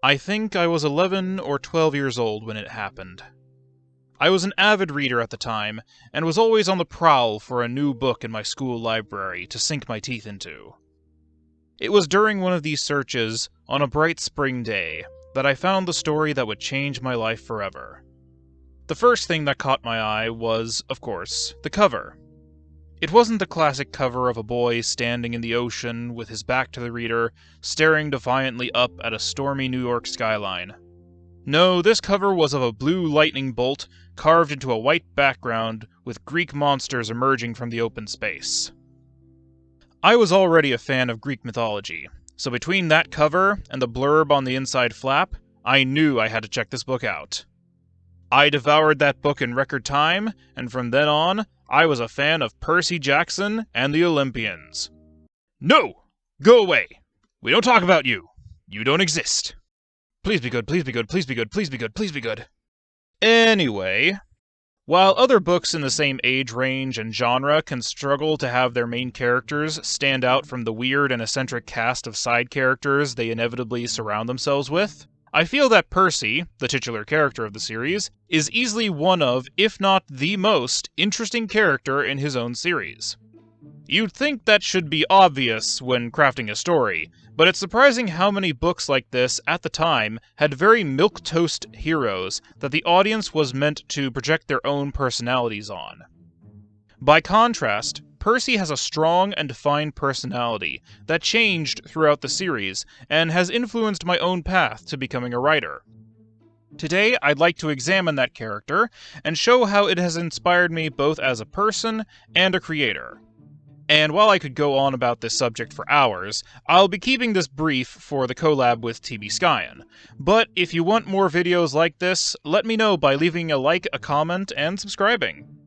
I think I was 11 or 12 years old when it happened. I was an avid reader at the time, and was always on the prowl for a new book in my school library to sink my teeth into. It was during one of these searches, on a bright spring day, that I found the story that would change my life forever. The first thing that caught my eye was, of course, the cover. It wasn't the classic cover of a boy standing in the ocean with his back to the reader, staring defiantly up at a stormy New York skyline. No, this cover was of a blue lightning bolt carved into a white background with Greek monsters emerging from the open space. I was already a fan of Greek mythology, so between that cover and the blurb on the inside flap, I knew I had to check this book out. I devoured that book in record time, and from then on, I was a fan of Percy Jackson and the Olympians. No! Go away! We don't talk about you! You don't exist! Please be good, please be good, please be good, please be good, please be good. Anyway, while other books in the same age range and genre can struggle to have their main characters stand out from the weird and eccentric cast of side characters they inevitably surround themselves with, I feel that Percy, the titular character of the series, is easily one of, if not the most, interesting character in his own series. You'd think that should be obvious when crafting a story, but it's surprising how many books like this, at the time, had very milquetoast heroes that the audience was meant to project their own personalities on. By contrast, Percy has a strong and defined personality that changed throughout the series, and has influenced my own path to becoming a writer. Today, I'd like to examine that character, and show how it has inspired me both as a person and a creator. And while I could go on about this subject for hours, I'll be keeping this brief for the collab with TBSkyen. But if you want more videos like this, let me know by leaving a like, a comment, and subscribing.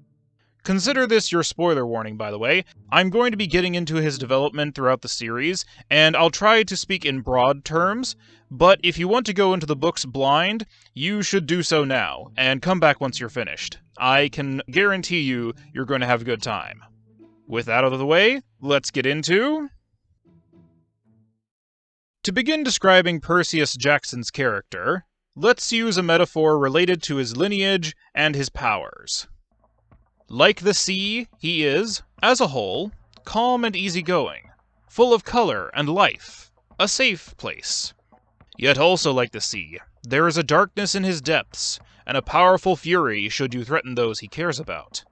Consider this your spoiler warning, by the way. I'm going to be getting into his development throughout the series, and I'll try to speak in broad terms, but if you want to go into the books blind, you should do so now, and come back once you're finished. I can guarantee you're going to have a good time. With that out of the way, let's get into... To begin describing Percy Jackson's character, let's use a metaphor related to his lineage and his powers. Like the sea, he is, as a whole, calm and easygoing, full of color and life, a safe place. Yet also like the sea, there is a darkness in his depths, and a powerful fury should you threaten those he cares about.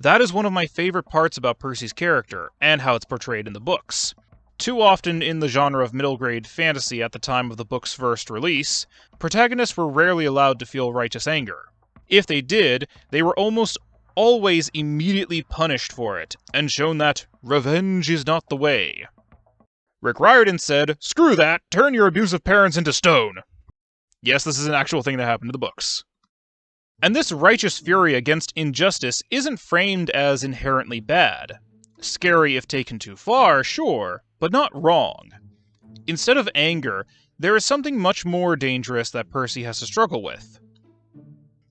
That is one of my favorite parts about Percy's character, and how it's portrayed in the books. Too often in the genre of middle-grade fantasy at the time of the book's first release, protagonists were rarely allowed to feel righteous anger. If they did, they were almost always immediately punished for it, and shown that revenge is not the way. Rick Riordan said, "Screw that, turn your abusive parents into stone." Yes, this is an actual thing that happened in the books. And this righteous fury against injustice isn't framed as inherently bad. Scary if taken too far, sure, but not wrong. Instead of anger, there is something much more dangerous that Percy has to struggle with.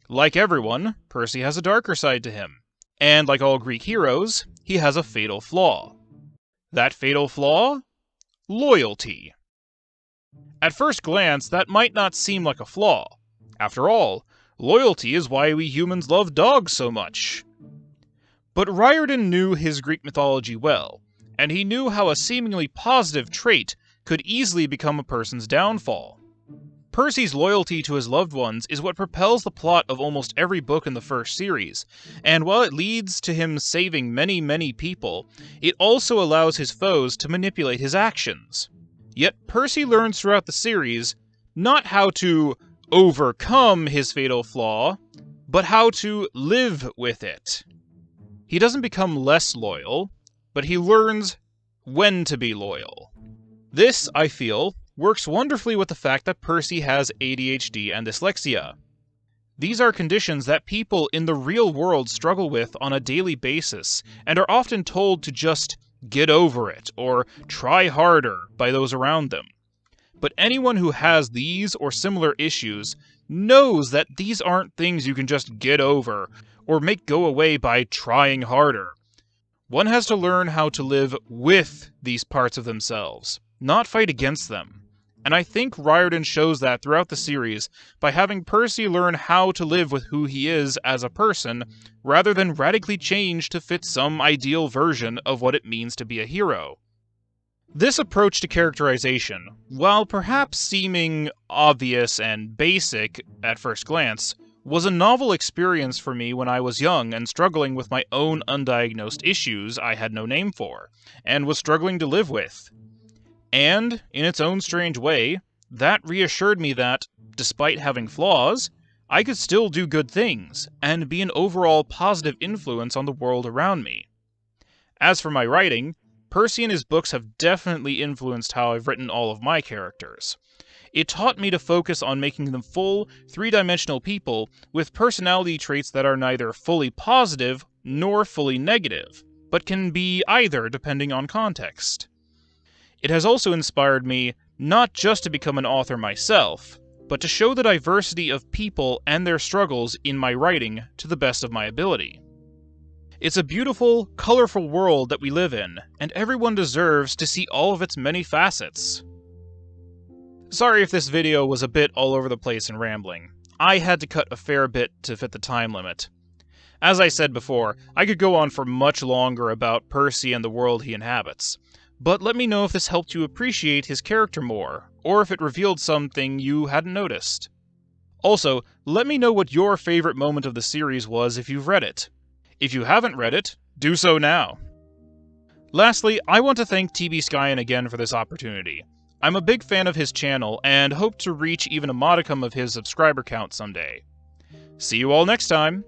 Like everyone, Percy has a darker side to him, and like all Greek heroes, he has a fatal flaw. That fatal flaw? Loyalty. At first glance, that might not seem like a flaw. After all, loyalty is why we humans love dogs so much. But Riordan knew his Greek mythology well, and he knew how a seemingly positive trait could easily become a person's downfall. Percy's loyalty to his loved ones is what propels the plot of almost every book in the first series, and while it leads to him saving many, many people, it also allows his foes to manipulate his actions. Yet Percy learns throughout the series not how to overcome his fatal flaw, but how to live with it. He doesn't become less loyal, but he learns when to be loyal. This, I feel, works wonderfully with the fact that Percy has ADHD and dyslexia. These are conditions that people in the real world struggle with on a daily basis, and are often told to just get over it, or try harder by those around them. But anyone who has these or similar issues knows that these aren't things you can just get over, or make go away by trying harder. One has to learn how to live with these parts of themselves, not fight against them. and I think Riordan shows that throughout the series by having Percy learn how to live with who he is as a person, rather than radically change to fit some ideal version of what it means to be a hero. This approach to characterization, while perhaps seeming obvious and basic at first glance, was a novel experience for me when I was young and struggling with my own undiagnosed issues I had no name for, and was struggling to live with. And, in its own strange way, that reassured me that, despite having flaws, I could still do good things, and be an overall positive influence on the world around me. As for my writing, Percy and his books have definitely influenced how I've written all of my characters. It taught me to focus on making them full, three-dimensional people with personality traits that are neither fully positive nor fully negative, but can be either depending on context. It has also inspired me not just to become an author myself, but to show the diversity of people and their struggles in my writing to the best of my ability. It's a beautiful, colorful world that we live in, and everyone deserves to see all of its many facets. Sorry if this video was a bit all over the place and rambling. I had to cut a fair bit to fit the time limit. As I said before, I could go on for much longer about Percy and the world he inhabits, but let me know if this helped you appreciate his character more, or if it revealed something you hadn't noticed. Also, let me know what your favorite moment of the series was if you've read it. If you haven't read it, do so now. Lastly, I want to thank TBSkyen again for this opportunity. I'm a big fan of his channel, and hope to reach even a modicum of his subscriber count someday. See you all next time!